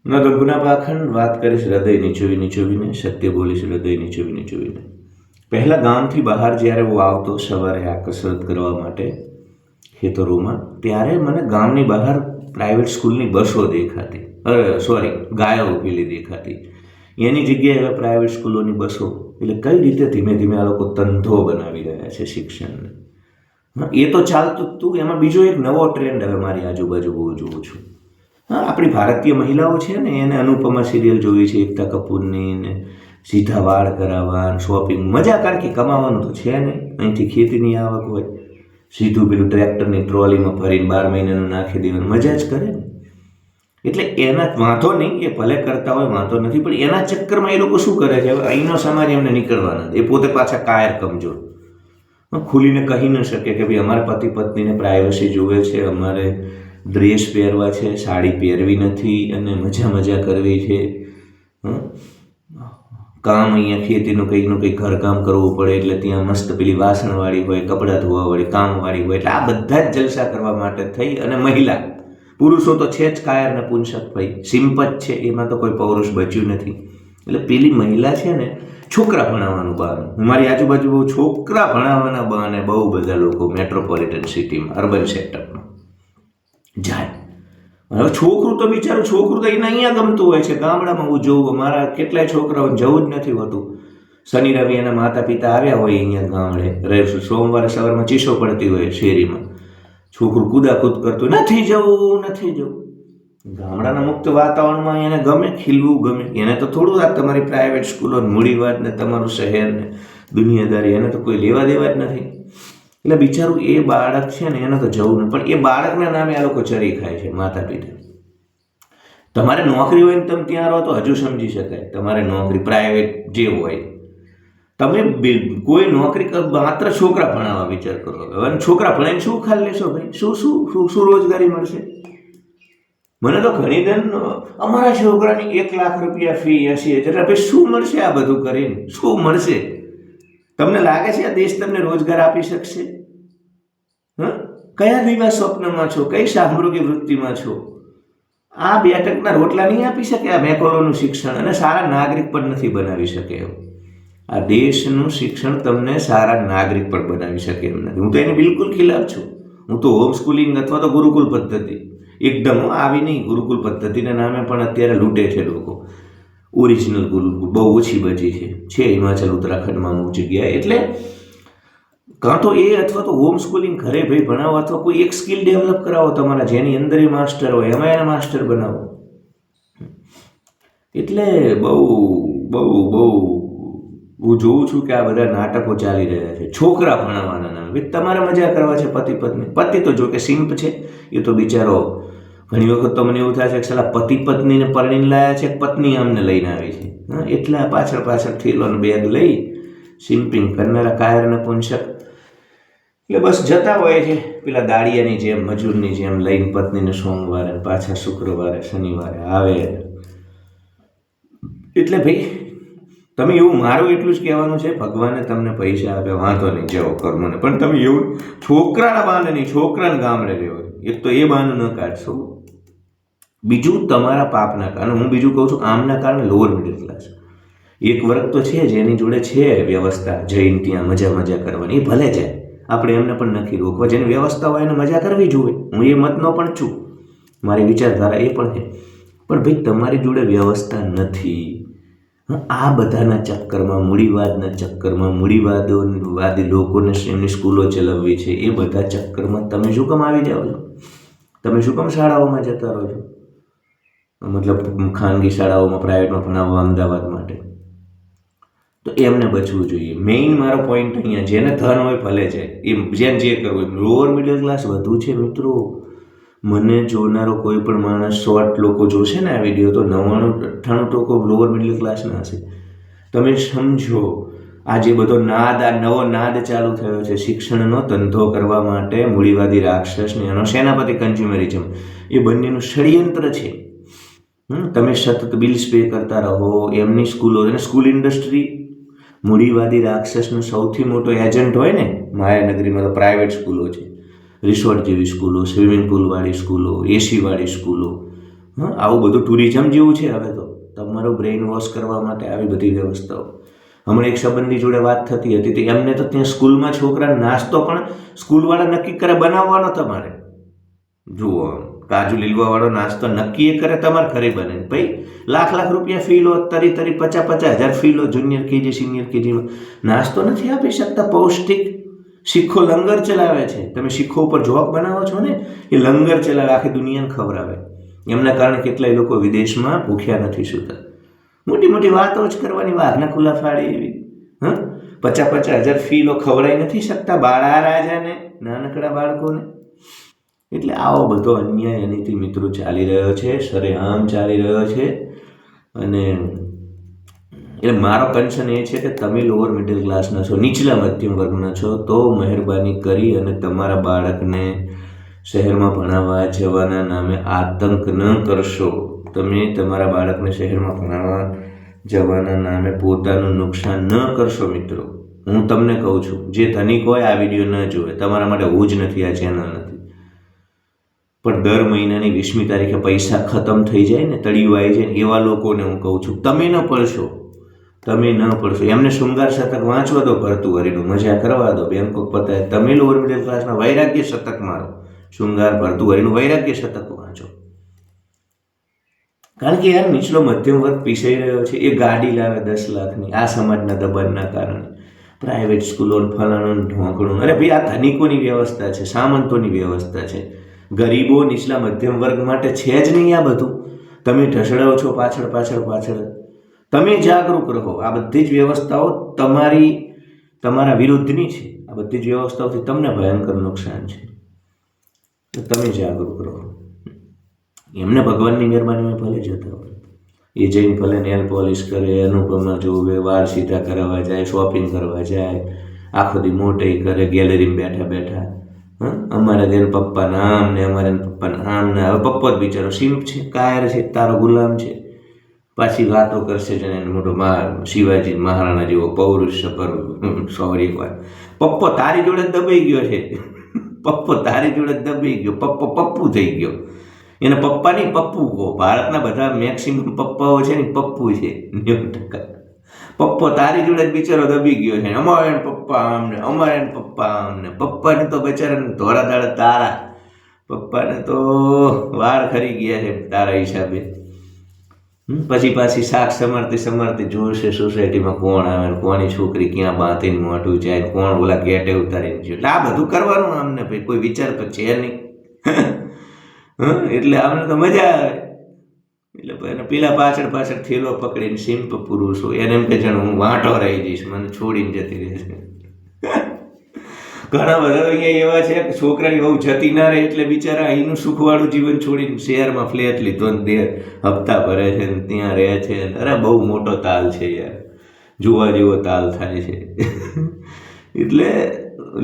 ન ગભના પાખંડ વાત કરીશ હૃદય નીચોવી નીચોવીને, સત્ય બોલીશ હૃદય નીચોવી નીચોવીને. પહેલાં ગામથી બહાર જ્યારે હું આવતો સવારે આ કસરત કરવા માટે ખેતરોમાં, ત્યારે મને ગામની બહાર પ્રાઇવેટ સ્કૂલની બસો દેખાતી, ગાયો ઊભેલી દેખાતી. એની જગ્યાએ હવે પ્રાઇવેટ સ્કૂલોની બસો, એટલે કઈ રીતે ધીમે ધીમે આ લોકો ધંધો બનાવી રહ્યા છે શિક્ષણને. એ તો ચાલતું જ તું, એમાં બીજો એક નવો ટ્રેન્ડ હવે મારી આજુબાજુ બહુ જોઉં છું. આપણી ભારતીય મહિલાઓ છે ને, એને અનુપમા સિરિયલ જોઈ છે, એકતા કપૂરની, ને સીધા વાળ કરાવવા, શોપિંગ, મજા. કારણ કે કમાવાનું તો છે નહીં, અહીંથી ખેતીની આવક હોય, સીધું પેલું ટ્રેક્ટરની ટ્રોલીમાં ભરીને 12 મહિનાનું નાખી દેવાનું, મજા જ કરે ને. એટલે એના વાંધો નહીં, એ ભલે કરતા હોય, વાંધો નથી, પણ એના ચક્કરમાં એ લોકો શું કરે છે, હવે અહીંનો સમાજ એમને નીકળવા નથી. એ પોતે પાછા કાયર કમજોર, ખુલીને કહી ન શકે કે ભાઈ અમારા પતિ પત્નીને પ્રાઇવસી જોવે છે, અમારે ડ્રેસ પહેરવા છે, સાડી પહેરવી નથી, અને મજા કરવી છે. કામ અહીંયા ખેતીનું કંઈકનું કંઈક ઘરકામ કરવું પડે, એટલે ત્યાં મસ્ત પેલી વાસણવાળી હોય, કપડાં ધોવાવાળી, કામવાળી હોય, એટલે આ બધા જ જલસા કરવા માટે થઈ. અને મહિલા, પુરુષો તો છે જ કાયર ને પુંસક ભાઈ, સિમ્પ જ છે, એમાં તો કોઈ પૌરુષ બચ્યું નથી. એટલે પેલી મહિલા છે ને, છોકરા ભણાવવાનું બહાનું, હું મારી આજુબાજુ બહુ છોકરા ભણાવવાના બહાને બહુ બધા લોકો મેટ્રોપોલિટન સિટીમાં, અર્બન સેક્ટરમાં જાય. હવે છોકરું તો બિચારું, છોકરું તો એને અહીંયા ગમતું હોય છે. ગામડામાં હું જોઉં, મારા કેટલાય છોકરાઓને જવું જ નથી હોતું. શનિ રવિ એના માતા પિતા આવ્યા હોય અહીંયા ગામડે, સોમવારે સવારમાં ચીસો પડતી હોય શેરીમાં, છોકરું કૂદાકૂદ કરતું, નથી જવું. ગામડાના મુક્ત વાતાવરણમાં એને ગમે, ખીલવું ગમે. એને તો થોડું આ તમારી પ્રાઇવેટ સ્કૂલો, મૂડીવાદ ને તમારું શહેર ને દુનિયાદારી, એને તો કોઈ લેવા દેવા જ નથી. એટલે બિચારું એ બાળક છે ને, એને તો જવું નહીં. પણ એ બાળકના નામે આ લોકો ચરી ખાય છે માતા પિતા. તમારે નોકરી હોય ને તમે ત્યાં રહો તો હજુ સમજી શકાય, તમારે નોકરી પ્રાઇવેટ જે હોય, તમે કોઈ નોકરી માત્ર છોકરા ભણાવવા વિચાર કરો. હવે છોકરા ભણાવીને શું ખાઈ લેશો ભાઈ? શું રોજગારી મળશે? મને તો ઘણી દન અમારા છોકરાની 1 લાખ રૂપિયા ફી, 80,000, ભાઈ શું મળશે આ બધું કરીને? શું મળશે? તમને લાગે છે આ દેશ તમને રોજગાર આપી શકશે? કયા દિવા સ્વપ્નમાં છો? કઈ શાહમૃગી વૃત્તિમાં છો? આ 2 ટકના રોટલા નહીં આપી શકે આ મેકોલોનું શિક્ષણ, અને સારા નાગરિક પણ નથી બનાવી શકે એમ. આ દેશનું શિક્ષણ તમને સારા નાગરિક પણ બનાવી શકે એમ નથી. હું તો એની બિલકુલ ખિલાફ છું. હું તો હોમ સ્કૂલિંગ અથવા તો ગુરુકુલ પદ્ધતિ, એકદમ આવી નહીં, ગુરુકુલ પદ્ધતિના નામે પણ અત્યારે લૂંટે છે લોકો. ઓરિજિનલ ગુરુકુલ બહુ ઓછી બચી છે હિમાચલ ઉત્તરાખંડમાં અમુક જગ્યાએ. એટલે કાં તો એ અથવા તો હોમ સ્કૂલિંગ ઘરે ભાઈ ભણાવો, અથવા કોઈ એક સ્કિલ ડેવલપ કરાવો તમારા, જેની અંદર એ માસ્ટર હોય એમાં એને માસ્ટર બનાવો. એટલે બહુ હું જોઉં છું કે આ બધા નાટકો ચાલી રહ્યા છે છોકરા ભણાવવાના નામે. તમારે મજા કરવા છે પતિ પત્ની. પતિ તો જો કે સિમ્પ છે, એ તો બિચારો, ઘણી વખત તો મને એવું થાય છે કે સાલા પતિ પત્નીને પરણીને લાયા છે, પત્ની આમને લઈને આવી છે. એટલા પાછળ થેલોનો બેગ લઈ સિમ્પિંગ કરનારા કાયરને પુંસક, એટલે બસ જતા હોય છે પેલા દાડિયાની જેમ, મજૂરની જેમ લઈને પત્નીને સોમવારે, પાછા શુક્રવારે, શનિવારે આવે. એટલે ભાઈ તમે એવું, મારું એટલું જ કહેવાનું છે, ભગવાને તમને પૈસા આપે, વાંધો નહીં, જેવો કર્મને, પણ તમે એવું છોકરાના બહાને નહીં, છોકરાને ગામડે રહેવો. એક તો એ બહાનું ન કાઢશો, બીજું તમારા પાપના કારણે. હું બીજું કહું છું, આમના કારણે લોઅર મિડલ ક્લાસ એક વર્ગ તો છે જેની જોડે છે વ્યવસ્થા, જઈને ત્યાં મજા કરવાની, એ ભલે જાય, આપણે એમને પણ નથી રોકવા. જેની વ્યવસ્થા હોય એને મજા કરવી જોઈએ, હું એ મતનો પણ છું, મારી વિચારધારા એ પણ છે. પણ ભાઈ તમારી જોડે વ્યવસ્થા નથી. આ બધાના ચક્કરમાં, મૂડીવાદના ચક્કરમાં, મૂડીવાદી લોકોને એમની સ્કૂલો ચલાવવી છે, એ બધા ચક્કરમાં તમે શું કામ આવી જાઓ છો? તમે શું કામ શાળાઓમાં જતા રહો છો? મતલબ ખાનગી શાળાઓમાં, પ્રાઇવેટમાં ભણાવવા અમદાવાદ માટે. તો એમને બચવું જોઈએ. મેઇન મારો પોઈન્ટ અહીંયા, જેને ધન હોય ભલે જાય, એમ જેને જે કરવું હોય. લોઅર મિડલ ક્લાસ વધુ છે મિત્રો. મને જોનારો કોઈ પણ માણસ, 100 લોકો જોશે ને આ વિડીયો, તો 99-98% લોઅર મિડલ ક્લાસના હશે. તમે સમજો, આ જે બધો નવો નાદ ચાલુ થયો છે શિક્ષણનો ધંધો કરવા માટે, મૂડીવાદી રાક્ષસને એનો સેનાપતિ કન્ઝ્યુમરિઝમ, એ બંનેનું ષડયંત્ર છે. તમે સતત બિલ્સ પે કરતા રહો, એમની સ્કૂલો, અને સ્કૂલ ઇન્ડસ્ટ્રી મૂડીવાદી રાક્ષસનો સૌથી મોટો એજન્ટ હોય ને માયાનગરીમાં તો પ્રાઇવેટ સ્કૂલો છે. રિસોર્ટ જેવી સ્કૂલો, સ્વિમિંગ પુલવાળી સ્કૂલો, એસીવાળી સ્કૂલો, હા, આવું બધું ટુરિઝમ જેવું છે હવે તો, તમારું બ્રેઇન વોશ કરવા માટે આવી બધી વ્યવસ્થાઓ. હમણાં એક સંબંધી જોડે વાત થતી હતી તો એમને તો ત્યાં સ્કૂલમાં છોકરા નાસ્તો પણ સ્કૂલવાળા નક્કી કરે બનાવવાનો તમારે. જુઓ, કાજુ લીલવાવાળો નાસ્તો નક્કી એ કરે, તમારે ઘરે બને. ભાઈ લાખ રૂપિયા ફી લો, તરી 50,000 ફી લો, જુનિયર કેજી સિનિયર કેજીમાં નાસ્તો નથી આપી શકતા પૌષ્ટિક. શીખો લંગર ચલાવે છે, તમે શીખો ઉપર જોબ બનાવો છો ને, એ લંગર ચલાવે, આખી દુનિયાને ખવડાવે. એમના કારણે કેટલાય લોકો વિદેશમાં ભૂખ્યા નથી સૂતા. મોટી મોટી વાતો જ કરવાની, વાઘના ખુલ્લા ફાડે એવી. 50,000 ફી લો, ખવડાવી નથી શકતા બાળા રાજાને, નાનકડા બાળકોને. એટલે આવો બધો અન્યાય અનીતિ મિત્રો ચાલી રહ્યો છે, સરેઆમ ચાલી રહ્યો છે. અને એટલે મારો કન્સર્ન એ છે કે તમે લોઅર મિડલ ક્લાસના છો, નીચલા મધ્યમ વર્ગના છો, તો મહેરબાની કરી અને તમારા બાળકને શહેરમાં ભણાવવા જવાના નામે આતંક ન કરશો. તમે તમારા બાળકને શહેરમાં ભણાવવા જવાના નામે પોતાનું નુકસાન ન કરશો મિત્રો. હું તમને કહું છું, જે ધનિક હોય આ વિડીયો ન જોવે, તમારા માટે હું જ નથી, આ ચેનલ નથી. પણ દર મહિનાની 20મી તારીખે પૈસા ખતમ થઈ જાય ને, તળિયું આવી જાય ને, એવા લોકોને હું કહું છું, તમે ન પડશો. એમને શૃંગાર શતક વાંચવા દો, ભર્તુહરીનું મજા કરવા દો, બેંકોક પતાય. તમે લોઅર મિડલ ક્લાસના વૈરાગ્ય શતક મારો, શૃંગાર ભર્તુહરીનું વૈરાગ્ય શતક વાંચો. કારણ કે યાર નીચલો મધ્યમ વર્ગ પીસાઈ રહ્યો છે. એ ગાડી લાવે 10 લાખની આ સમાજના દબાણના કારણે, પ્રાઇવેટ સ્કૂલો ફલાણું ઢોંકણું. અરે ભાઈ, આ ધનિકોની વ્યવસ્થા છે, સામંતોની વ્યવસ્થા છે. ગરીબો નીચલા મધ્યમ વર્ગ માટે છે જ નહીં આ બધું. તમે ઢસડાવો છો પાછળ. તમે જાગૃત રહો. આ બધી જ વ્યવસ્થાઓ તમારા વિરુદ્ધની છે. આ બધી જ વ્યવસ્થાઓથી તમને ભયંકર નુકસાન છે. તો તમે જાગૃત રહો. એમને ભગવાનની મહેરબાનીમાં ભલે જતા હોય, એ જઈને ભલે નેલ પોલિશ કરે, અનુપમા જોવે, વાળ સીધા કરાવવા જાય, શોપિંગ કરવા જાય, આખો દી મોટી કરે, ગેલેરીમાં બેઠા. અમારે તેને પપ્પાના આમ ને, અમારે પપ્પાના આમ ને. હવે પપ્પો જ બિચારો સિમ્પ છે, કાયર છે, તારો ગુલામ છે. પાછી વાતો કરશે છે ને મોટો શિવાજી મહારાણા જેવો પૌરુષ પર સોરી વાર. પપ્પો તારી જોડે દબાઈ ગયો છે. પપ્પુ થઈ ગયો. એને પપ્પા નહીં પપ્પુ કહો. ભારતના બધા મેક્સિમમ પપ્પાઓ છે ને પપ્પુ છે 90%. પપ્પો તારી જોડે જ બિચારો દબી ગયો છે. અમારે પપ્પા આમને. પપ્પાને તો બિચારાને ધોરા દાડા તારા. પપ્પાને તો વાળ ખરી ગયા છે તારા હિસાબે. પછી પાછી શાક સમારતી જોશે સોસાયટીમાં કોણ આવે, કોની છોકરી ક્યાં બાંધીને મોઢું જાય, કોણ ઓલા ગેટે ઉતારીને છે. એટલે આ બધું કરવાનું આમને ભાઈ, કોઈ વિચાર તો છે નહીં. એટલે આમને તો મજા આવે. એટલે પેલા પાછળ થેલો પકડીને સિમ્પ પુરુષ હોય, એને એમ કે જાણે હું વાંટો રહી જઈશ, મને છોડીને જતી રહેશે. ઘણા બધા અહીંયા એવા છે કે છોકરાની બહુ જતી ના રહે એટલે બિચારા અહીંનું સુખવાળું જીવન છોડીને શહેરમાં ફ્લેટ લીધો ને હપ્તા ભરે છે ને ત્યાં રહે છે. અરે બહુ મોટો તાલ છે યાર, જોવા જેવો તાલ થાય છે. એટલે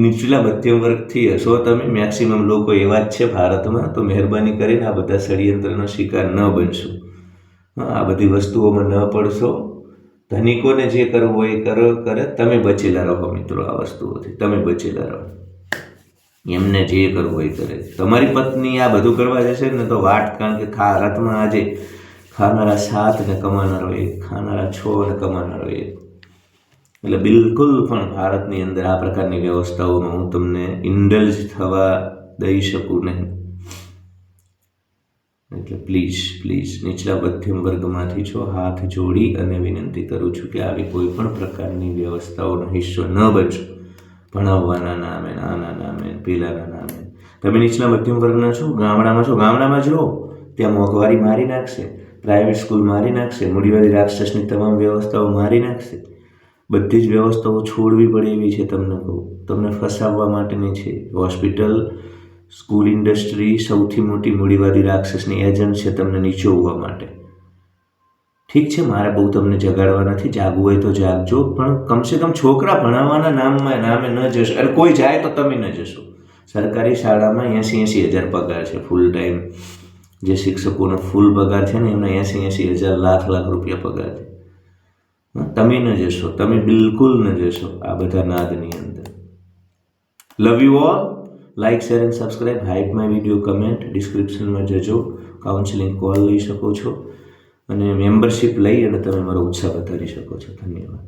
નીચલા મધ્યમ વર્ગથી હશો તમે, મેક્સિમમ લોકો એવા જ છે ભારતમાં. તો મહેરબાની કરીને આ બધા ષડયંત્રનો શિકાર ન બનશો, આ બધી વસ્તુઓમાં ન પડશો. ધનિકોને જે કરવું હોય એ કરે. તમે બચેલા રહો મિત્રો આ વસ્તુઓથી, તમે બચેલા રહો. એમને જે કરવું હોય કરે. તમારી પત્ની આ બધું કરવા જશે ને તો વાટ. કારણ કે ભારતમાં આજે ખાનારા 7 ને કમાનારો 1, ખાનારા 6 ને કમાનારો 1. એટલે બિલકુલ પણ ભારતની અંદર આ પ્રકારની વ્યવસ્થાઓમાં હું તમને ઇન્ડલ્જ થવા દઈ શકું નહીં. એટલે પ્લીઝ નીચલા મધ્યમ વર્ગમાંથી છો, હાથ જોડી અને વિનંતી કરું છું કે આવી કોઈ પણ પ્રકારની વ્યવસ્થાઓનો હિસ્સો ન બનશો. ભણાવવાના નામે, આના નામે, પેલાના નામે. તમે નીચલા મધ્યમ વર્ગના છો, ગામડામાં જ રહો, ત્યાં મોંઘવારી મારી નાખશે, પ્રાઇવેટ સ્કૂલ મારી નાખશે, મૂડીવાદી રાક્ષસની તમામ વ્યવસ્થાઓ મારી નાખશે. બધી જ વ્યવસ્થાઓ છોડવી પડે એવી છે. તમને કહું, તમને ફસાવવા માટેની છે. હોસ્પિટલ, સ્કૂલ, ઇન્ડસ્ટ્રી સૌથી મોટી મૂડીવાદી રાક્ષસની એજન્ટ છે તમને નીચોવવા માટે. ઠીક છે, મારે બહુ તમને જગાડવા નથી, જાગવું હોય તો જાગજો, પણ કમસે કમ છોકરા ભણાવવાના નામે ન જશો. અને કોઈ જાય તો તમે ન જશો. સરકારી શાળામાં 80,000 પગાર છે ફૂલ ટાઈમ. જે શિક્ષકોનો ફૂલ પગાર છે ને એમના 80,000 લાખ રૂપિયા પગાર છે. તમે ન જશો, તમે બિલકુલ ન જશો આ બધા નાદની અંદર. Love you all. Like share and subscribe, hype my video, comment, ડિસ્ક્રિપ્શનમાં જજો, કાઉન્સિલિંગ કોલ લઈ શકો છો અને મેમ્બરશિપ લઈ અને તમે મારો ઉત્સાહ વધારી શકો છો. ધન્યવાદ.